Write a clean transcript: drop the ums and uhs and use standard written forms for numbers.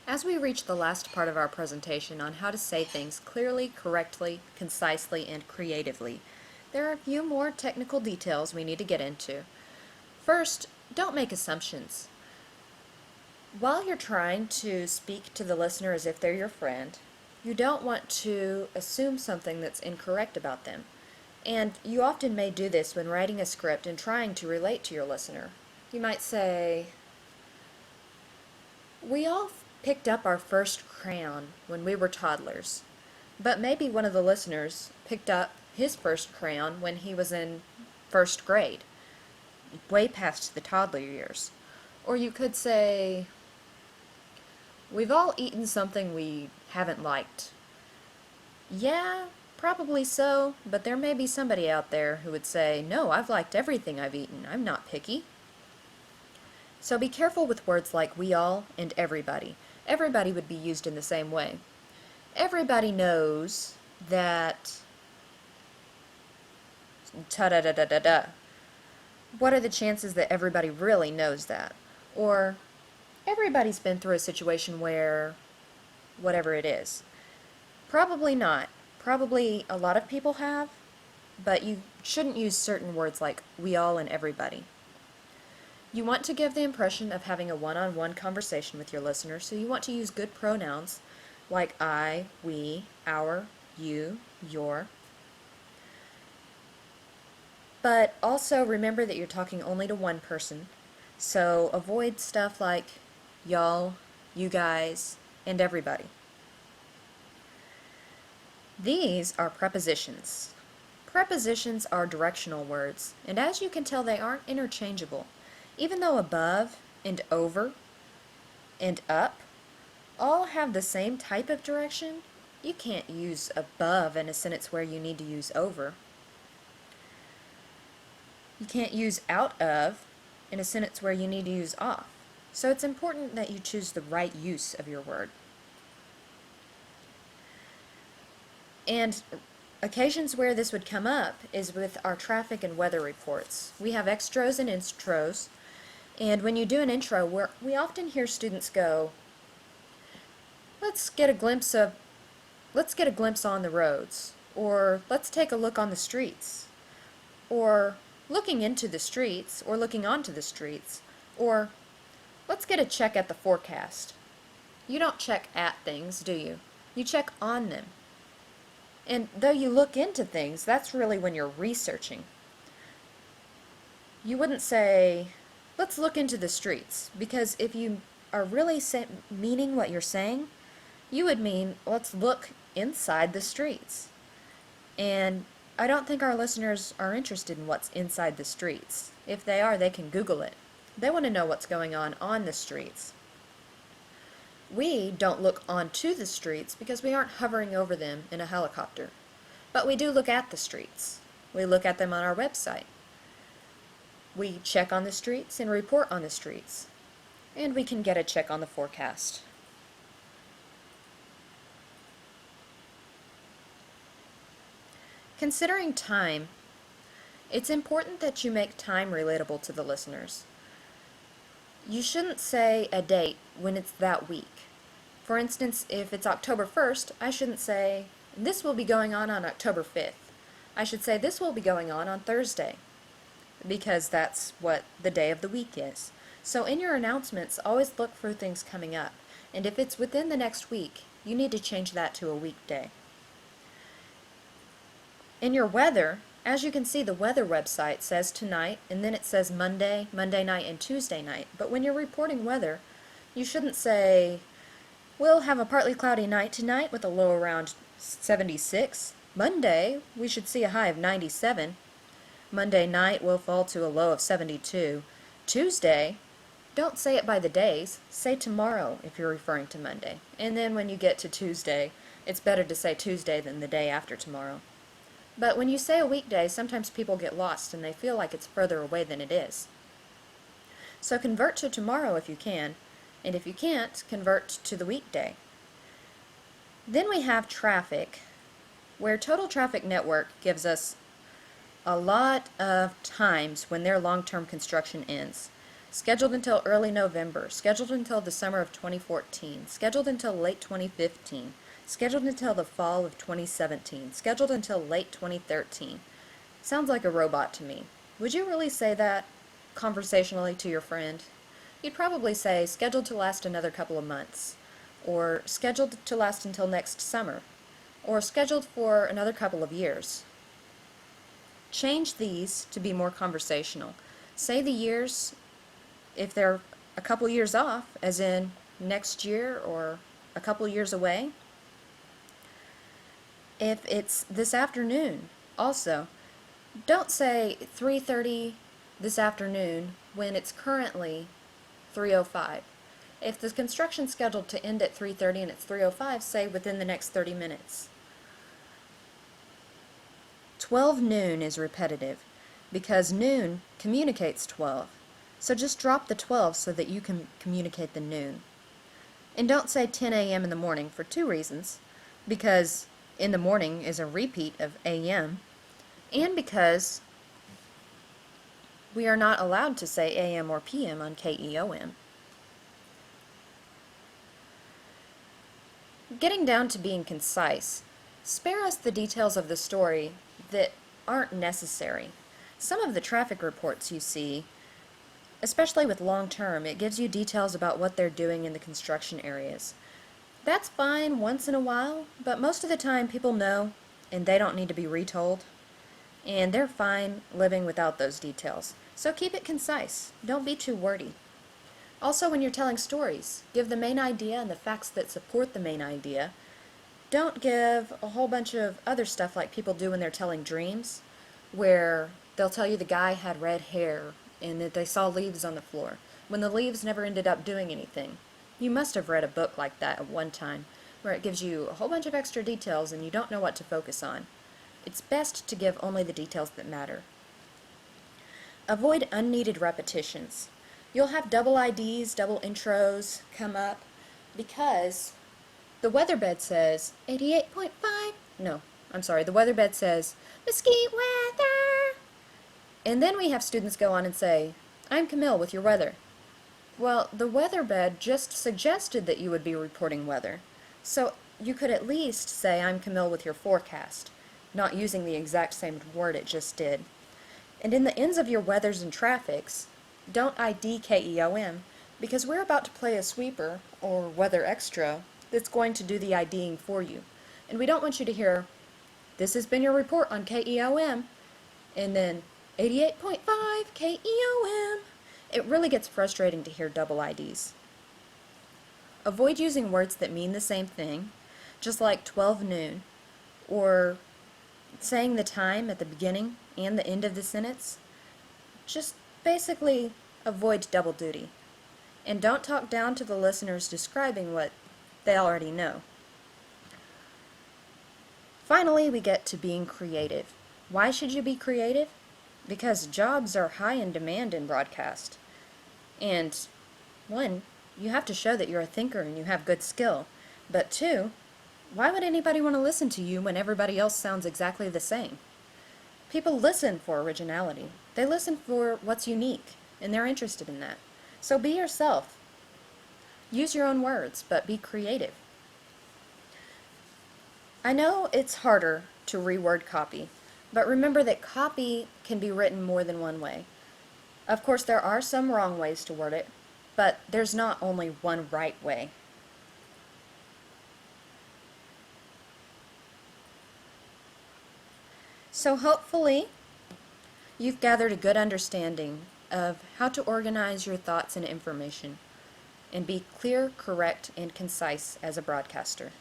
As we reach the last part of our presentation on how to say things clearly, correctly, concisely, and creatively, there are a few more technical details we need to get into. First, don't make assumptions. While you're trying to speak to the listener as if they're your friend, you don't want to assume something that's incorrect about them. And you often may do this when writing a script and trying to relate to your listener. You might say, "We all picked up our first crayon when we were toddlers," but maybe one of the listeners picked up his first crayon when he was in first grade, way past the toddler years. Or you could say, "We've all eaten something we haven't liked." Yeah, probably so, but there may be somebody out there who would say, "No, I've liked everything I've eaten. I'm not picky." So be careful with words like "we all" and "everybody." Everybody would be used in the same way. Everybody knows that ta-da-da-da-da-da. What are the chances that everybody really knows that? Or everybody's been through a situation where whatever it is. Probably not. Probably a lot of people have, but you shouldn't use certain words like "we all" and "everybody." You want to give the impression of having a one-on-one conversation with your listener, so you want to use good pronouns like I, we, our, you, your. But also remember that you're talking only to one person, so avoid stuff like y'all, you guys, and everybody. These are prepositions. Prepositions are directional words, and as you can tell, they aren't interchangeable. Even though above and over and up all have the same type of direction, you can't use above in a sentence where you need to use over. You can't use out of in a sentence where you need to use off. So it's important that you choose the right use of your word. And occasions where this would come up is with our traffic and weather reports. We have extros and intros, and when you do an intro, we often hear students go, let's get a glimpse on the roads, or let's take a look on the streets, or looking into the streets, or looking onto the streets, or let's get a check at the forecast. You don't check at things, do you? You check on them. And though you look into things, that's really when you're researching. You wouldn't say, let's look into the streets, because if you are really meaning what you're saying, you would mean, let's look inside the streets. And I don't think our listeners are interested in what's inside the streets. If they are, they can Google it. They want to know what's going on the streets. We don't look onto the streets because we aren't hovering over them in a helicopter. But we do look at the streets. We look at them on our website. We check on the streets and report on the streets. And we can get a check on the forecast. Considering time, it's important that you make time relatable to the listeners. You shouldn't say a date when it's that week. For instance, if it's October 1st, I shouldn't say, this will be going on October 5th. I should say, this will be going on Thursday, because that's what the day of the week is. So in your announcements, always look for things coming up. And if it's within the next week, you need to change that to a weekday. In your weather, as you can see, the weather website says tonight, and then it says Monday, Monday night, and Tuesday night. But when you're reporting weather, you shouldn't say, we'll have a partly cloudy night tonight with a low around 76. Monday, we should see a high of 97. Monday night will fall to a low of 72. Tuesday, don't say it by the days. Say tomorrow if you're referring to Monday. And then when you get to Tuesday, it's better to say Tuesday than the day after tomorrow. But when you say a weekday, sometimes people get lost and they feel like it's further away than it is. So convert to tomorrow if you can, and if you can't, convert to the weekday. Then we have traffic, where Total Traffic Network gives us a lot of times when their long-term construction ends. scheduled until early November, scheduled until the summer of 2014, scheduled until late 2015, scheduled until the fall of 2017, scheduled until late 2013. Sounds like a robot to me. Would you really say that conversationally to your friend? You'd probably say scheduled to last another couple of months, or scheduled to last until next summer, or scheduled for another couple of years. Change these to be more conversational. Say the years if they're a couple years off, as in next year or a couple years away. If it's this afternoon, also, don't say 3:30 this afternoon when it's currently 3:05. If the construction's scheduled to end at 3:30 and it's 3:05, say within the next 30 minutes. 12 noon is repetitive because noon communicates 12. So just drop the 12 so that you can communicate the noon. And don't say 10 a.m. in the morning for two reasons. Because in the morning is a repeat of a.m. and because we are not allowed to say a.m. or p.m. on KEOM. Getting down to being concise, spare us the details of the story that aren't necessary. Some of the traffic reports you see, especially with long-term, it gives you details about what they're doing in the construction areas. That's fine once in a while, but most of the time people know and they don't need to be retold, and they're fine living without those details. So keep it concise. Don't be too wordy. Also, when you're telling stories, give the main idea and the facts that support the main idea. Don't give a whole bunch of other stuff like people do when they're telling dreams, where they'll tell you the guy had red hair and that they saw leaves on the floor, when the leaves never ended up doing anything. You must have read a book like that at one time, where it gives you a whole bunch of extra details and you don't know what to focus on. It's best to give only the details that matter. Avoid unneeded repetitions. You'll have double IDs, double intros come up because the weatherbed says 88.5. No, I'm sorry, the weatherbed says mesquite weather. And then we have students go on and say, I'm Camille with your weather. Well, the weatherbed just suggested that you would be reporting weather. So you could at least say, I'm Camille with your forecast, not using the exact same word it just did. And in the ends of your weathers and traffics, don't ID KEOM, because we're about to play a sweeper, or weather extra, that's going to do the IDing for you. And we don't want you to hear, this has been your report on KEOM, and then 88.5 KEOM. It really gets frustrating to hear double IDs. Avoid using words that mean the same thing, just like 12 noon, or saying the time at the beginning and the end of the sentence. Just basically avoid double duty. And don't talk down to the listeners describing what they already know. Finally, we get to being creative. Why should you be creative? Because jobs are high in demand in broadcast. And one, you have to show that you're a thinker and you have good skill. But two, why would anybody want to listen to you when everybody else sounds exactly the same? People listen for originality. They listen for what's unique, and they're interested in that. So be yourself. Use your own words, but be creative. I know it's harder to reword copy, but remember that copy can be written more than one way. Of course, there are some wrong ways to word it, but there's not only one right way. So hopefully, you've gathered a good understanding of how to organize your thoughts and information and be clear, correct, and concise as a broadcaster.